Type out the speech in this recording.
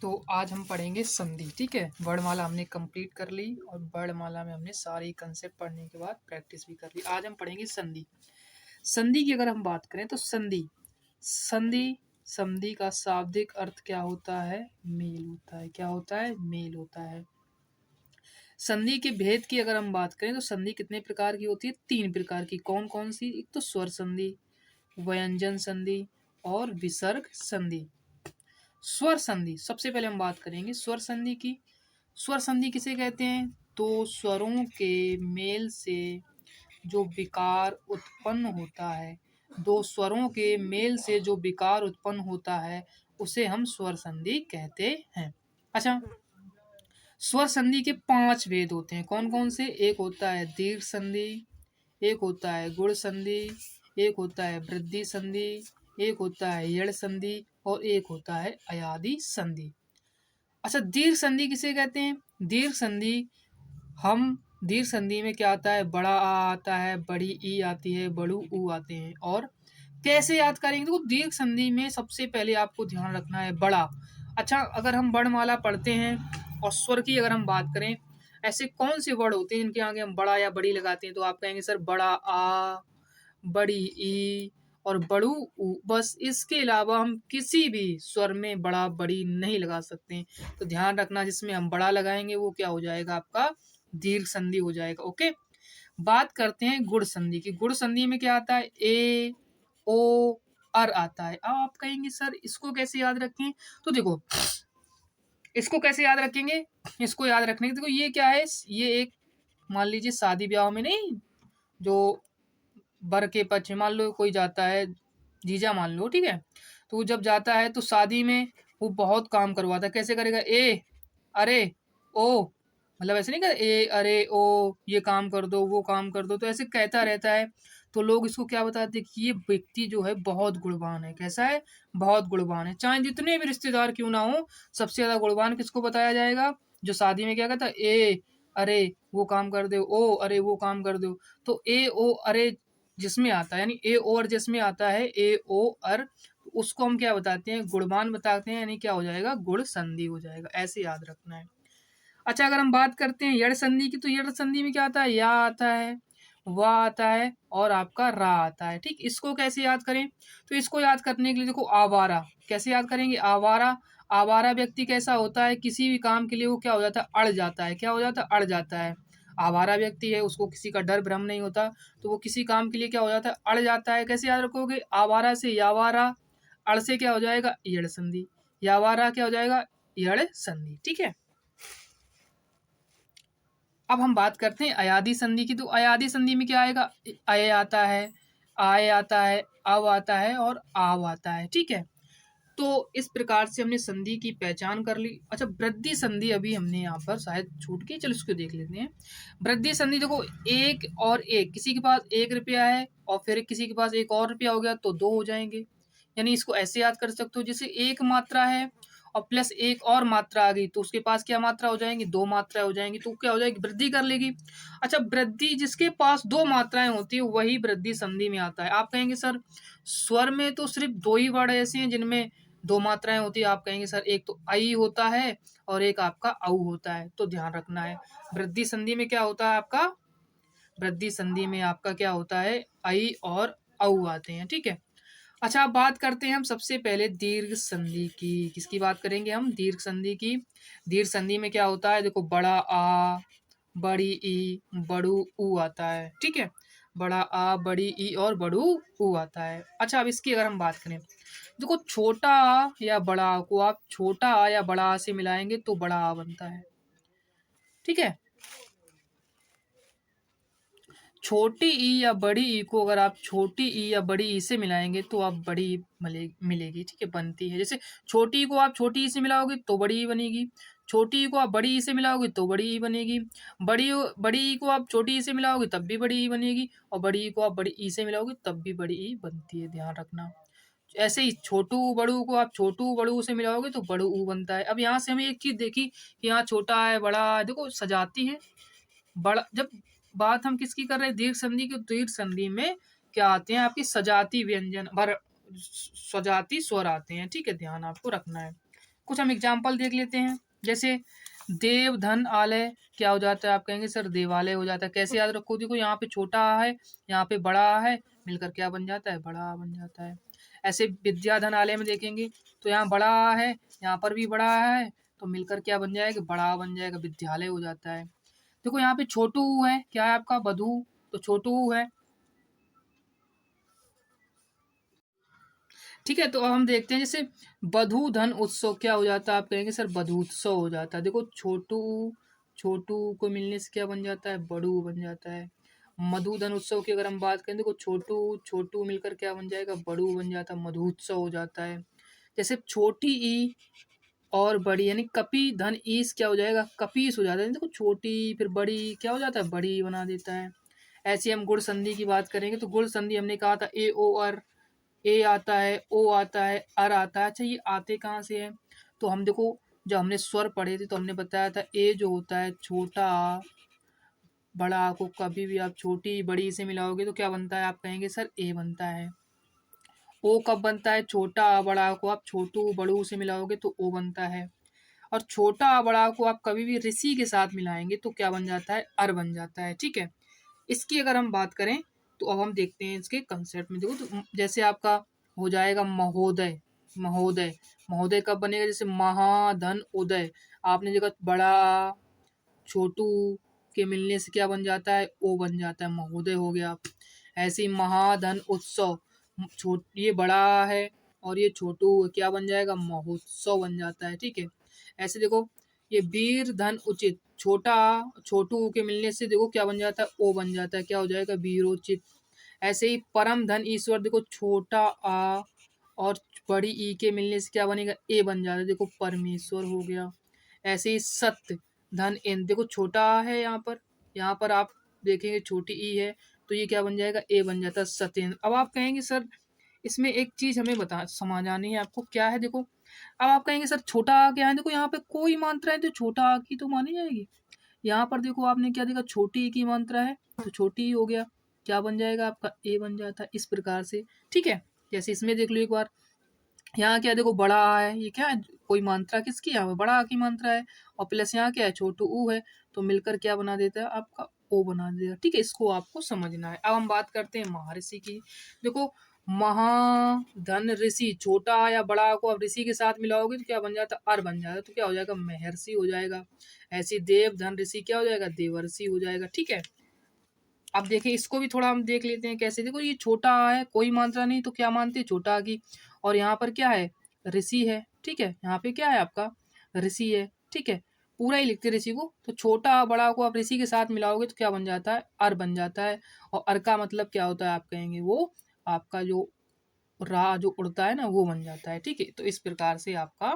तो आज हम पढ़ेंगे संधि। ठीक है, वर्णमाला हमने कंप्लीट कर ली और वर्णमाला में हमने सारी कंसेप्ट पढ़ने के बाद प्रैक्टिस भी कर ली। आज हम पढ़ेंगे संधि। संधि की अगर हम बात करें तो संधि संधि संधि का शाब्दिक अर्थ क्या होता है? मेल होता है। क्या होता है? मेल होता है। संधि के भेद की अगर हम बात करें तो संधि कितने प्रकार की होती है? 3 प्रकार की। कौन कौन सी? एक तो स्वर संधि, व्यंजन संधि और विसर्ग संधि। स्वर संधि सबसे पहले हम बात करेंगे स्वर संधि की। स्वर संधि किसे कहते हैं? तो स्वरों के मेल से जो विकार उत्पन्न होता है, दो स्वरों के मेल से जो विकार उत्पन्न होता है उसे हम स्वर संधि कहते हैं। अच्छा, स्वर संधि के 5 भेद होते हैं। कौन कौन से? एक होता है दीर्घ संधि, एक होता है गुण संधि, एक होता है वृद्धि संधि, एक होता है यड़ संधि और एक होता है अयादि संधि। अच्छा, दीर्घ संधि किसे कहते हैं? दीर्घ संधि में क्या आता है? बड़ा आ आता है, बड़ी ई आती है, बड़ू ऊ आते हैं। और कैसे याद करेंगे? तो दीर्घ संधि में सबसे पहले आपको ध्यान रखना है बड़ा। अच्छा, अगर हम वर्णमाला पढ़ते हैं और स्वर की अगर हम बात करें, ऐसे कौन से वर्ड होते हैं जिनके आगे हम बड़ा या बड़ी लगाते हैं? तो आप कहेंगे सर बड़ा आ, बड़ी ई और बड़ू ऊ। बस इसके अलावा हम किसी भी स्वर में बड़ा बड़ी नहीं लगा सकते। तो ध्यान रखना, जिसमें हम बड़ा लगाएंगे वो क्या हो जाएगा? आपका दीर्घ संधि हो जाएगा। ओके, बात करते हैं गुण संधि की। गुण संधि में क्या आता है? ए ओ अर आता है। अब आप कहेंगे सर इसको कैसे याद रखें? तो देखो, इसको कैसे याद रखेंगे? इसको याद रखने के देखो, ये क्या है? ये एक, मान लीजिए शादी ब्याह में नहीं, जो बर के पक्ष में मान लो कोई जाता है, जीजा मान लो, ठीक है, तो वो जब जाता है तो शादी में वो बहुत काम करवाता है। कैसे करेगा? ए अरे ओ, मतलब ऐसे नहीं कर ए अरे ओ, ये काम कर दो, वो काम कर दो, तो ऐसे कहता रहता है। तो लोग इसको क्या बताते हैं कि ये व्यक्ति जो है बहुत गुणवान है। कैसा है? बहुत गुणवान है। चाहे जितने भी रिश्तेदार क्यों ना हो, सबसे ज्यादा गुणवान किसको बताया जाएगा? जो शादी में क्या कहता है? ए अरे वो काम कर दो, ओ अरे वो काम कर दो। तो ए ओ अरे जिसमें आता है, यानी ए और जिसमें आता है ए ओ अर, उसको हम क्या बताते हैं? गुणवान बताते हैं, यानी क्या हो जाएगा? गुण संधि हो जाएगा। ऐसे याद रखना है। अच्छा, अगर हम बात करते हैं यड़ संधि की, तो यड़ संधि में क्या आता है? या आता है, वा आता है और आपका रा आता है। ठीक, इसको कैसे याद करें? तो इसको याद करने के लिए देखो, आवारा कैसे याद करेंगे? आवारा, आवारा व्यक्ति कैसा होता है? किसी भी काम के लिए वो क्या हो जाता है? अड़ जाता है। क्या हो जाता है? अड़ जाता है। आवारा व्यक्ति है, उसको किसी का डर भ्रम नहीं होता, तो वो किसी काम के लिए क्या हो जाता है? अड़ जाता है। कैसे याद रखोगे? आवारा से यावारा, अड़ से क्या हो जाएगा? यड़ संधि, यावारा क्या हो जाएगा? यड़ संधि। ठीक है, अब हम बात करते हैं अयादी संधि की। तो अयादी संधि में क्या आएगा? अय आता है, आय आता है, अव आता है और आव आता है। ठीक है, तो इस प्रकार से हमने संधि की पहचान कर ली। अच्छा, वृद्धि संधि अभी हमने यहाँ पर शायद छूट गई, चलो इसको देख लेते हैं। वृद्धि संधि देखो, एक और एक, किसी के पास 1 रुपया है और फिर किसी के पास एक और रुपया हो गया तो 2 हो जाएंगे। यानी इसको ऐसे याद कर सकते हो, जैसे एक मात्रा है और प्लस एक और मात्रा आ गई तो उसके पास क्या मात्रा हो जाएंगी? 2 मात्राएं हो जाएंगी। तो क्या हो जाएगी? वृद्धि कर लेगी। अच्छा, वृद्धि जिसके पास 2 मात्राएं होती है वही वृद्धि संधि में आता है। आप कहेंगे सर स्वर में तो सिर्फ 2 ही वर्ड ऐसे हैं जिनमें 2 मात्राएं होती है। आप कहेंगे सर एक तो आई होता है और एक आपका औ होता है। तो ध्यान रखना है, वृद्धि संधि में क्या होता है आपका? वृद्धि संधि में आपका क्या होता है? आई और औ आते हैं। ठीक है, अच्छा, अब बात करते हैं हम सबसे पहले दीर्घ संधि की। किसकी बात करेंगे हम? दीर्घ संधि की। दीर्घ संधि में क्या होता है? देखो, बड़ा आ, बड़ी ई, बड़ू ऊ आता है। ठीक है, बड़ा आ, बड़ी ई और बड़ू ऊ आता है। अच्छा, अब इसकी अगर हम बात करें, देखो छोटा आ या बड़ा आ को आप छोटा आ या बड़ा आ से मिलाएंगे तो बड़ा आ बनता है। ठीक है, छोटी ई या बड़ी ई को अगर आप छोटी ई या बड़ी ई से मिलाएंगे तो आप बड़ी ई मिलेगी। ठीक है, बनती है। जैसे छोटी ई को आप छोटी ई से मिलाओगे तो बड़ी ई बनेगी, छोटी ई को आप बड़ी ई से मिलाओगे तो बड़ी ई बनेगी, बड़ी ई को आप छोटी ई से मिलाओगे तब भी बड़ी ई बनेगी, और बड़ी ई को आप बड़ी ई से मिलाओगे तब भी बड़ी ई बनती है। ध्यान रखना। ऐसे ही छोटू बड़ू को आप छोटू बड़ू से मिलाओगे तो बड़ू ऊ बनता है। अब यहाँ से हमें एक चीज देखी कि यहाँ छोटा है, बड़ा है, देखो सजाती है। बड़ा, जब बात हम किसकी कर रहे हैं? दीर्घ संधि की। दीर्घ संधि में क्या आते हैं? आपकी सजाती व्यंजन, सजाती स्वर आते हैं। ठीक है, ध्यान आपको रखना है। कुछ हम एग्जाम्पल देख लेते हैं। जैसे देव धन आलय क्या हो जाता है, आप कहेंगे सर देवालय हो जाता है। कैसे याद रखो, देखो यहाँ पे छोटा है, यहाँ पे बड़ा है, मिलकर क्या बन जाता है, बड़ा बन जाता है। ऐसे विद्याधन आलय में देखेंगे तो यहाँ बड़ा है, यहाँ पर भी बड़ा है, तो मिलकर क्या बन जाएगा, बड़ा बन जाएगा, विद्यालय हो जाता है। देखो यहाँ पे छोटू है, क्या है आपका, बधू, तो छोटू है। ठीक है, तो अब हम देखते हैं जैसे बधू धन उत्सव क्या हो जाता है, आप कहेंगे सर बधूत्सव हो जाता है। देखो छोटू, छोटू को मिलने से क्या बन जाता है, बड़ू बन जाता है। मधुधन उत्सव की अगर हम बात करें, देखो छोटू छोटू मिलकर क्या बन जाएगा, बड़ू बन जाता है, मधुत्सव हो जाता है। जैसे छोटी ई और बड़ी यानी कपी धन ईस क्या हो जाएगा, कपीस हो जाता है। देखो छोटी फिर बड़ी क्या हो जाता है, बड़ी बना देता है। ऐसे हम गुण संधि की बात करेंगे तो गुण संधि हमने कहा था ए ओ अर, ए आता है, ओ आता है, अर आता है। अच्छा ये आते कहाँ से है, तो हम देखो जब हमने स्वर पढ़े थे तो हमने बताया था ए जो होता है छोटा आ, बड़ा आ को कभी भी आप छोटी बड़ी से मिलाओगे तो क्या बनता है, आप कहेंगे सर ए बनता है। ओ कब बनता है, छोटा आ बड़ा आ को आप छोटू बड़ू से मिलाओगे तो ओ बनता है। और छोटा आ बड़ा आ को आप कभी भी ऋषि के साथ मिलाएंगे तो क्या बन जाता है, अर बन जाता है। ठीक है, इसकी अगर हम बात करें तो अब हम देखते हैं इसके कंसेप्ट में। देखो तो जैसे आपका हो जाएगा महोदय, महोदय, महोदय कब बनेगा, जैसे महाधन उदय, आपने जगह बड़ा छोटू के मिलने से क्या बन जाता है, ओ बन जाता है, महोदय हो गया। ऐसे ही महाधन उत्सव, ये बड़ा है और ये छोटू क्या बन जाएगा, महोत्सव बन जाता है। ठीक है, ऐसे देखो ये वीर धन उचित, छोटा छोटू के मिलने से देखो क्या बन जाता है, ओ बन जाता है, क्या हो जाएगा, वीरोचित। ऐसे ही परम धन ईश्वर, देखो छोटा आ और बड़ी ई के मिलने से क्या बनेगा, ए बन जाता है, देखो परमेश्वर हो गया। ऐसे ही सत्य धन इन, देखो छोटा है यहाँ पर आप देखेंगे छोटी ई है तो ये क्या बन जाएगा, ए बन जाता है, सत्येंद्र। अब आप कहेंगे सर इसमें एक चीज हमें बता समझानी है आपको, क्या है देखो। अब आप कहेंगे सर छोटा आ क्या है, देखो यहाँ पे कोई मात्रा है तो छोटा आ की तो मानी जाएगी। यहाँ पर देखो आपने क्या देखा, छोटी ई की मात्रा है तो छोटी ई हो गया, क्या बन जाएगा आपका, ए बन जाता है, इस प्रकार से। ठीक है, जैसे इसमें देख लो एक बार, यहाँ क्या है देखो बड़ा आ है, ये क्या है, कोई मात्रा किसकी, यहाँ पे बड़ा आ की मात्रा है, और प्लस यहाँ क्या है, छोटू ऊ है, तो मिलकर क्या बना देता है आपका, ओ बना देगा। ठीक है, इसको आपको समझना है। अब हम बात करते हैं महर्षि की। देखो महाधन ऋषि, छोटा आ या बड़ा आ को आप ऋषि के साथ मिलाओगे तो क्या बन जाता है, अर बन जाता है, तो क्या हो जाएगा, महर्षि हो जाएगा। ऐसे देव धन ऋषि क्या हो जाएगा, देवर्षि हो जाएगा। ठीक है, अब देखिए इसको भी थोड़ा हम देख लेते हैं कैसे। देखो ये छोटा आ है, कोई मात्रा नहीं तो क्या मानते हैं, छोटा आ की, और यहाँ पर क्या है, ऋषि है। ठीक है, यहाँ पे क्या है आपका, ऋषि है। ठीक है, पूरा ही लिखते ऋषि को, तो छोटा आ बड़ा को आप ऋषि के साथ मिलाओगे तो क्या बन जाता है, अर बन जाता है। और अर का मतलब क्या होता है, आप कहेंगे वो आपका जो रा जो उड़ता है ना वो बन जाता है। ठीक है, तो इस प्रकार से आपका